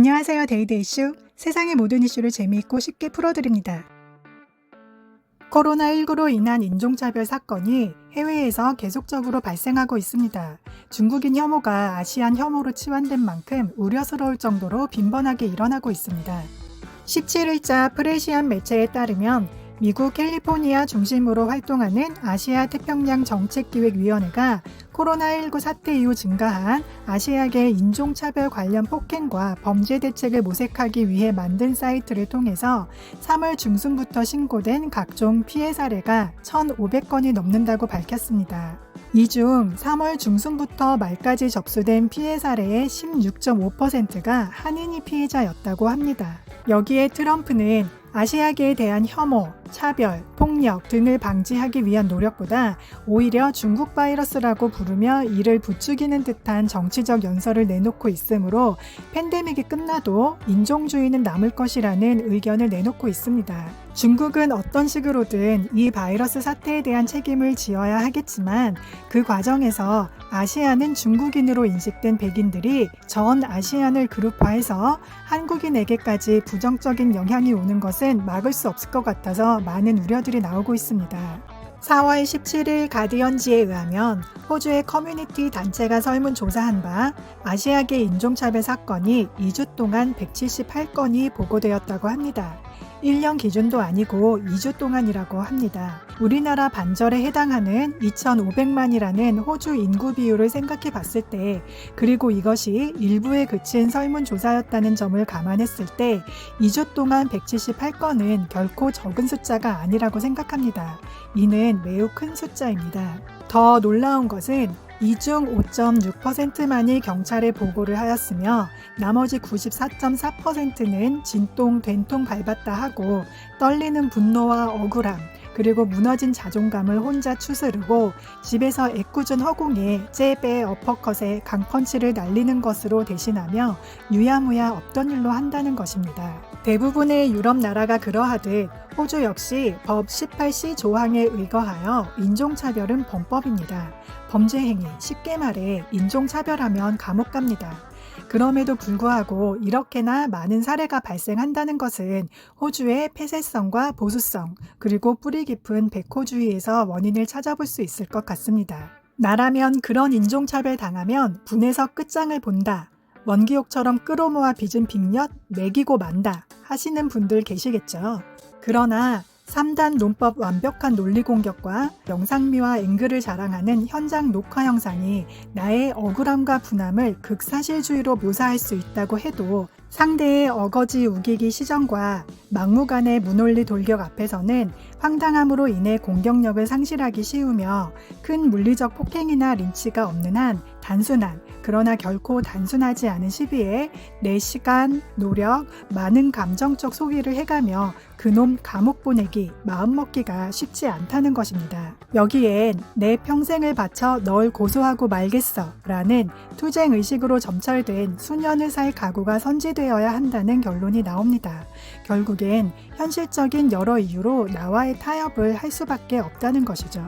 안녕하세요. 데이드 이슈. 세상의 모든 이슈를 재미있고 쉽게 풀어드립니다. 코로나19로 인한 인종차별 사건이 해외에서 계속적으로 발생하고 있습니다. 중국인 혐오가 아시안 혐오로 치환된 만큼 우려스러울 정도로 빈번하게 일어나고 있습니다. 17일자 프레시안 매체에 따르면 미국 캘리포니아 중심으로 활동하는 아시아 태평양 정책기획위원회가 코로나19 사태 이후 증가한 아시아계 인종차별 관련 폭행과 범죄 대책을 모색하기 위해 만든 사이트를 통해서 3월 중순부터 신고된 각종 피해 사례가 1,500건이 넘는다고 밝혔습니다. 이 중 3월 중순부터 말까지 접수된 피해 사례의 16.5%가 한인이 피해자였다고 합니다. 여기에 트럼프는 아시아계에 대한 혐오, 차별, 폭력 등을 방지하기 위한 노력보다 오히려 중국 바이러스라고 부르며 이를 부추기는 듯한 정치적 연설을 내놓고 있으므로 팬데믹이 끝나도 인종주의는 남을 것이라는 의견을 내놓고 있습니다. 중국은 어떤 식으로든 이 바이러스 사태에 대한 책임을 지어야 하겠지만 그 과정에서 아시안은 중국인으로 인식된 백인들이 전 아시안을 그룹화해서 한국인에게까지 부정적인 영향이 오는 것은 막을 수 없을 것 같아서 많은 우려들이 나오고 있습니다. 4월 17일 가디언지에 의하면 호주의 커뮤니티 단체가 설문조사한 바 아시아계 인종차별 사건이 2주 동안 178건이 보고되었다고 합니다. 1년 기준도 아니고 2주 동안이라고 합니다. 우리나라 반절에 해당하는 2,500만이라는 호주 인구 비율을 생각해 봤을 때, 그리고 이것이 일부에 그친 설문조사였다는 점을 감안했을 때 2주 동안 178건은 결코 적은 숫자가 아니라고 생각합니다. 이는 매우 큰 숫자입니다. 더 놀라운 것은 이 중 5.6%만이 경찰에 보고를 하였으며 나머지 94.4%는 진통, 된통 밟았다 하고 떨리는 분노와 억울함, 그리고 무너진 자존감을 혼자 추스르고 집에서 애꿎은 허공에 잽에 어퍼컷에 강펀치를 날리는 것으로 대신하며 유야무야 없던 일로 한다는 것입니다. 대부분의 유럽 나라가 그러하듯 호주 역시 법 18C 조항에 의거하여 인종차별은 범법입니다. 범죄 행위, 쉽게 말해 인종차별하면 감옥 갑니다. 그럼에도 불구하고 이렇게나 많은 사례가 발생한다는 것은 호주의 폐쇄성과 보수성, 그리고 뿌리 깊은 백호주의에서 원인을 찾아볼 수 있을 것 같습니다. 나라면 그런 인종차별 당하면 분해서 끝장을 본다. 원기옥처럼 끌어모아 빚은 빅엿 매기고 만다 하시는 분들 계시겠죠. 그러나 3단 논법 완벽한 논리 공격과 영상미와 앵글을 자랑하는 현장 녹화 영상이 나의 억울함과 분함을 극사실주의로 묘사할 수 있다고 해도 상대의 어거지 우기기 시전과 막무가내 무논리 돌격 앞에서는 황당함으로 인해 공격력을 상실하기 쉬우며 큰 물리적 폭행이나 린치가 없는 한 단순한, 그러나 결코 단순하지 않은 시비에 내 시간, 노력, 많은 감정적 소비를 해가며 그놈 감옥 보내기, 마음먹기가 쉽지 않다는 것입니다. 여기엔 내 평생을 바쳐 널 고소하고 말겠어 라는 투쟁의식으로 점철된 수년을 살 각오가 선지되어야 한다는 결론이 나옵니다. 결국엔 현실적인 여러 이유로 나와의 타협을 할 수밖에 없다는 것이죠.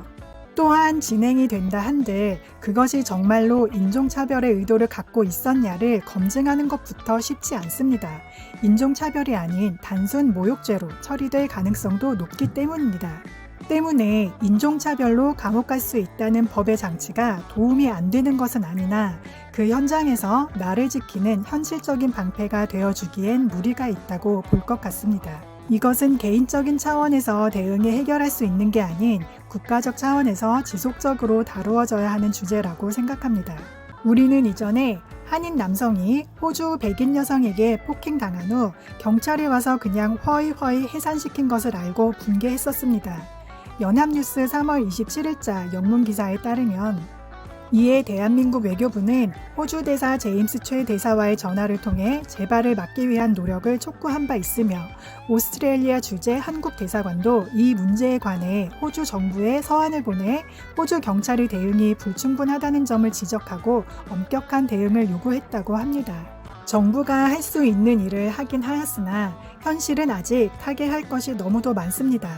또한 진행이 된다 한들 그것이 정말로 인종차별의 의도를 갖고 있었냐를 검증하는 것부터 쉽지 않습니다. 인종차별이 아닌 단순 모욕죄로 처리될 가능성도 높기 때문입니다. 때문에 인종차별로 감옥 갈 수 있다는 법의 장치가 도움이 안 되는 것은 아니나 그 현장에서 나를 지키는 현실적인 방패가 되어주기엔 무리가 있다고 볼 것 같습니다. 이것은 개인적인 차원에서 대응해 해결할 수 있는 게 아닌 국가적 차원에서 지속적으로 다루어져야 하는 주제라고 생각합니다. 우리는 이전에 한인 남성이 호주 백인 여성에게 폭행당한 후 경찰이 와서 그냥 허위허위 해산시킨 것을 알고 분개했었습니다. 연합뉴스 3월 27일자 영문 기사에 따르면 이에 대한민국 외교부는 호주 대사 제임스 최 대사와의 전화를 통해 재발을 막기 위한 노력을 촉구한 바 있으며 오스트레일리아 주재 한국 대사관도 이 문제에 관해 호주 정부에 서한을 보내 호주 경찰의 대응이 불충분하다는 점을 지적하고 엄격한 대응을 요구했다고 합니다. 정부가 할 수 있는 일을 하긴 하였으나 현실은 아직 타개할 것이 너무도 많습니다.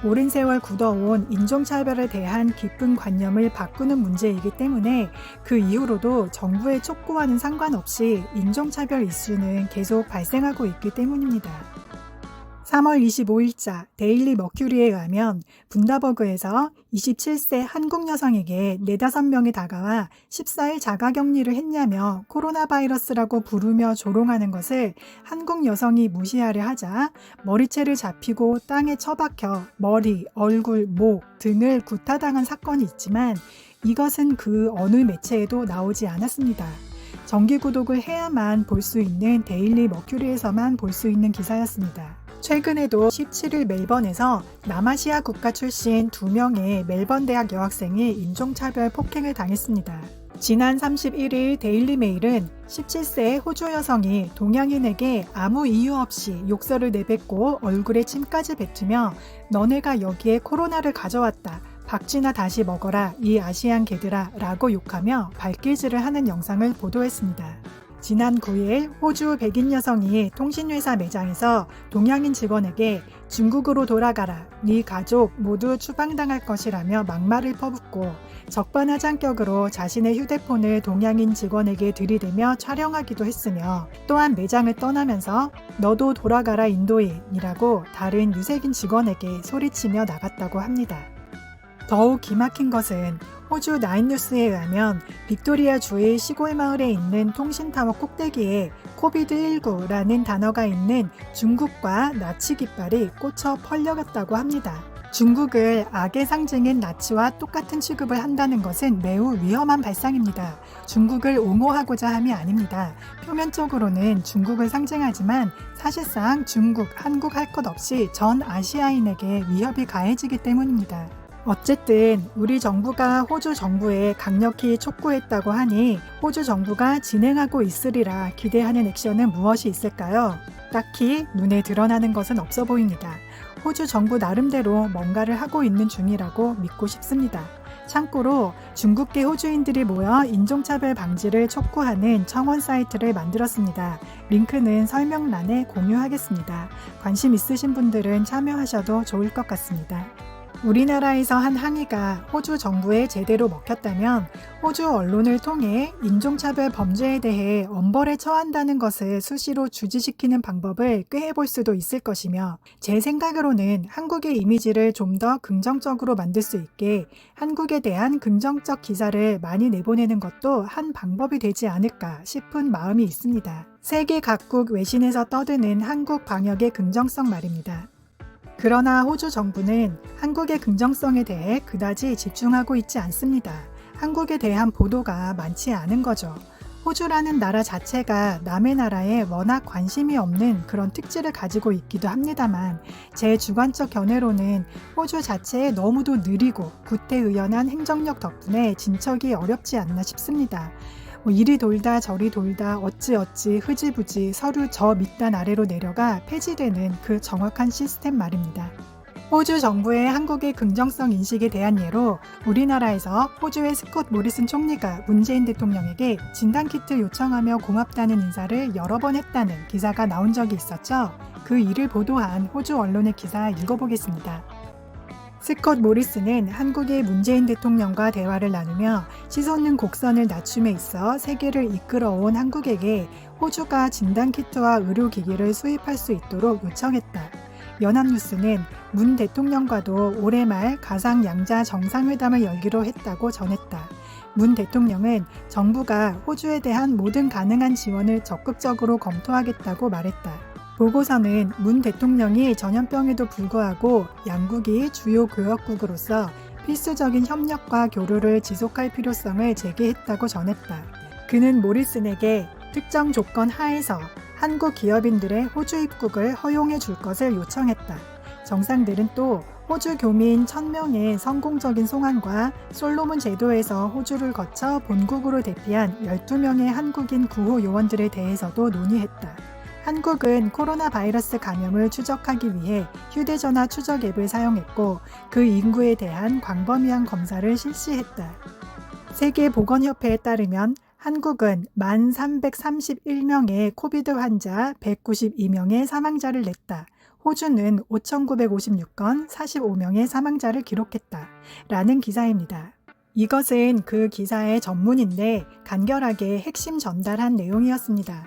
오랜 세월 굳어온 인종차별에 대한 깊은 관념을 바꾸는 문제이기 때문에 그 이후로도 정부의 촉구와는 상관없이 인종차별 이슈는 계속 발생하고 있기 때문입니다. 3월 25일자 데일리 머큐리에 의하면 분다버그에서 27세 한국 여성에게 4-5명이 다가와 14일 자가격리를 했냐며 코로나 바이러스라고 부르며 조롱하는 것을 한국 여성이 무시하려 하자 머리채를 잡히고 땅에 처박혀 머리, 얼굴, 목 등을 구타당한 사건이 있지만 이것은 그 어느 매체에도 나오지 않았습니다. 정기 구독을 해야만 볼 수 있는 데일리 머큐리에서만 볼 수 있는 기사였습니다. 최근에도 17일 멜번에서 남아시아 국가 출신 2명의 멜번 대학 여학생이 인종차별 폭행을 당했습니다. 지난 31일 데일리 메일은 17세의 호주 여성이 동양인에게 아무 이유 없이 욕설을 내뱉고 얼굴에 침까지 뱉으며 너네가 여기에 코로나를 가져왔다. 박쥐나 다시 먹어라 이 아시안 개들아 라고 욕하며 발길질을 하는 영상을 보도했습니다. 지난 9일 호주 백인 여성이 통신회사 매장에서 동양인 직원에게 중국으로 돌아가라, 네 가족 모두 추방당할 것이라며 막말을 퍼붓고 적반하장격으로 자신의 휴대폰을 동양인 직원에게 들이대며 촬영하기도 했으며 또한 매장을 떠나면서 너도 돌아가라 인도인이라고 다른 유색인 직원에게 소리치며 나갔다고 합니다. 더욱 기막힌 것은 호주 나인뉴스에 의하면 빅토리아 주의 시골 마을에 있는 통신타워 꼭대기에 코비드19라는 단어가 있는 중국과 나치 깃발이 꽂혀 펄려갔다고 합니다. 중국을 악의 상징인 나치와 똑같은 취급을 한다는 것은 매우 위험한 발상입니다. 중국을 옹호하고자 함이 아닙니다. 표면적으로는 중국을 상징하지만 사실상 중국, 한국 할 것 없이 전 아시아인에게 위협이 가해지기 때문입니다. 어쨌든 우리 정부가 호주 정부에 강력히 촉구했다고 하니 호주 정부가 진행하고 있으리라 기대하는 액션은 무엇이 있을까요? 딱히 눈에 드러나는 것은 없어 보입니다. 호주 정부 나름대로 뭔가를 하고 있는 중이라고 믿고 싶습니다. 참고로 중국계 호주인들이 모여 인종차별 방지를 촉구하는 청원 사이트를 만들었습니다. 링크는 설명란에 공유하겠습니다. 관심 있으신 분들은 참여하셔도 좋을 것 같습니다. 우리나라에서 한 항의가 호주 정부에 제대로 먹혔다면 호주 언론을 통해 인종차별 범죄에 대해 엄벌에 처한다는 것을 수시로 주지시키는 방법을 꾀해볼 수도 있을 것이며 제 생각으로는 한국의 이미지를 좀 더 긍정적으로 만들 수 있게 한국에 대한 긍정적 기사를 많이 내보내는 것도 한 방법이 되지 않을까 싶은 마음이 있습니다. 세계 각국 외신에서 떠드는 한국 방역의 긍정성 말입니다. 그러나 호주 정부는 한국의 긍정성에 대해 그다지 집중하고 있지 않습니다. 한국에 대한 보도가 많지 않은 거죠. 호주라는 나라 자체가 남의 나라에 워낙 관심이 없는 그런 특질을 가지고 있기도 합니다만 제 주관적 견해로는 호주 자체에 너무도 느리고 구태의연한 행정력 덕분에 진척이 어렵지 않나 싶습니다. 이리 돌다 저리 돌다 어찌어찌 흐지부지 서로 저 밑단 아래로 내려가 폐지되는 그 정확한 시스템 말입니다. 호주 정부의 한국의 긍정성 인식에 대한 예로 우리나라에서 호주의 스콧 모리슨 총리가 문재인 대통령에게 진단키트 요청하며 고맙다는 인사를 여러 번 했다는 기사가 나온 적이 있었죠. 그 일을 보도한 호주 언론의 기사 읽어보겠습니다. 스콧 모리슨은 한국의 문재인 대통령과 대화를 나누며 치솟는 곡선을 낮춤에 있어 세계를 이끌어온 한국에게 호주가 진단키트와 의료기기를 수입할 수 있도록 요청했다. 연합뉴스는 문 대통령과도 올해 말 가상 양자 정상회담을 열기로 했다고 전했다. 문 대통령은 정부가 호주에 대한 모든 가능한 지원을 적극적으로 검토하겠다고 말했다. 보고서는 문 대통령이 전염병에도 불구하고 양국이 주요 교역국으로서 필수적인 협력과 교류를 지속할 필요성을 제기했다고 전했다. 그는 모리슨에게 특정 조건 하에서 한국 기업인들의 호주 입국을 허용해 줄 것을 요청했다. 정상들은 또 호주 교민 1000명의 성공적인 송환과 솔로몬 제도에서 호주를 거쳐 본국으로 대피한 12명의 한국인 구호 요원들에 대해서도 논의했다. 한국은 코로나 바이러스 감염을 추적하기 위해 휴대전화 추적 앱을 사용했고 그 인구에 대한 광범위한 검사를 실시했다. 세계보건협회에 따르면 한국은 1,331명의 코비드 환자 192명의 사망자를 냈다. 호주는 5,956건 45명의 사망자를 기록했다. 라는 기사입니다. 이것은 그 기사의 전문인데 간결하게 핵심 전달한 내용이었습니다.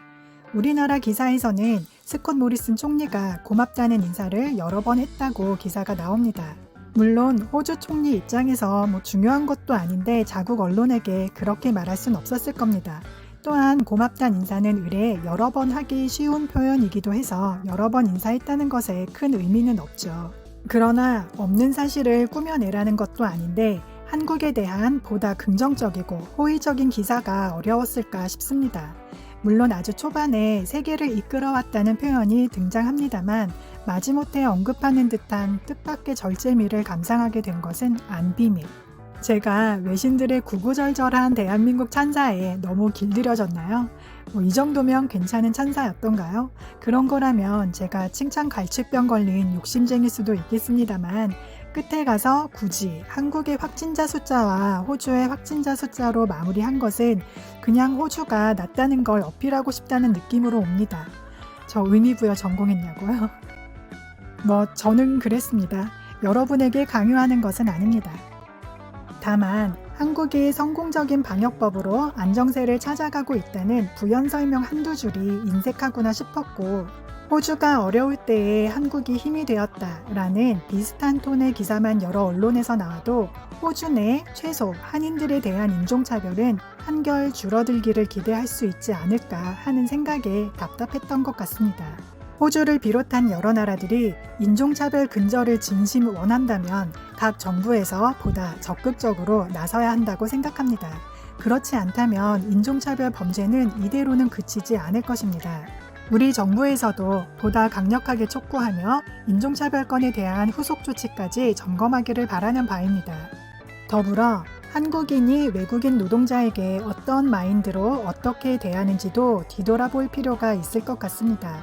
우리나라 기사에서는 스콧 모리슨 총리가 고맙다는 인사를 여러 번 했다고 기사가 나옵니다. 물론 호주 총리 입장에서 중요한 것도 아닌데 자국 언론에게 그렇게 말할 순 없었을 겁니다. 또한 고맙다는 인사는 의뢰 여러 번 하기 쉬운 표현이기도 해서 여러 번 인사했다는 것에 큰 의미는 없죠. 그러나 없는 사실을 꾸며내라는 것도 아닌데 한국에 대한 보다 긍정적이고 호의적인 기사가 어려웠을까 싶습니다. 물론 아주 초반에 세계를 이끌어왔다는 표현이 등장합니다만 마지못해 언급하는 듯한 뜻밖의 절제미를 감상하게 된 것은 안 비밀. 제가 외신들의 구구절절한 대한민국 찬사에 너무 길들여졌나요? 이 정도면 괜찮은 찬사였던가요? 그런 거라면 제가 칭찬 갈치병 걸린 욕심쟁일 수도 있겠습니다만 끝에 가서 굳이 한국의 확진자 숫자와 호주의 확진자 숫자로 마무리한 것은 그냥 호주가 낫다는 걸 어필하고 싶다는 느낌으로 옵니다. 저 의미부여 전공했냐고요? 저는 그랬습니다. 여러분에게 강요하는 것은 아닙니다. 다만 한국이 성공적인 방역법으로 안정세를 찾아가고 있다는 부연 설명 한두 줄이 인색하구나 싶었고 호주가 어려울 때에 한국이 힘이 되었다라는 비슷한 톤의 기사만 여러 언론에서 나와도 호주 내 최소 한인들에 대한 인종차별은 한결 줄어들기를 기대할 수 있지 않을까 하는 생각에 답답했던 것 같습니다. 호주를 비롯한 여러 나라들이 인종차별 근절을 진심 원한다면 각 정부에서 보다 적극적으로 나서야 한다고 생각합니다. 그렇지 않다면 인종차별 범죄는 이대로는 그치지 않을 것입니다. 우리 정부에서도 보다 강력하게 촉구하며 인종차별권에 대한 후속 조치까지 점검하기를 바라는 바입니다. 더불어 한국인이 외국인 노동자에게 어떤 마인드로 어떻게 대하는지도 뒤돌아볼 필요가 있을 것 같습니다.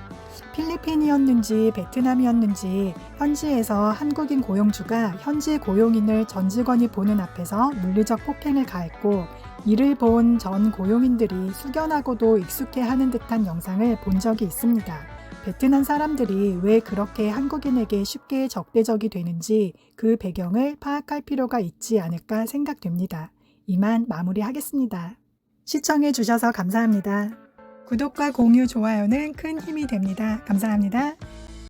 필리핀이었는지 베트남이었는지 현지에서 한국인 고용주가 현지 고용인을 전 직원이 보는 앞에서 물리적 폭행을 가했고 이를 본 전 고용인들이 숙연하고도 익숙해하는 듯한 영상을 본 적이 있습니다. 베트남 사람들이 왜 그렇게 한국인에게 쉽게 적대적이 되는지 그 배경을 파악할 필요가 있지 않을까 생각됩니다. 이만 마무리하겠습니다. 시청해 주셔서 감사합니다. 구독과 공유, 좋아요는 큰 힘이 됩니다. 감사합니다.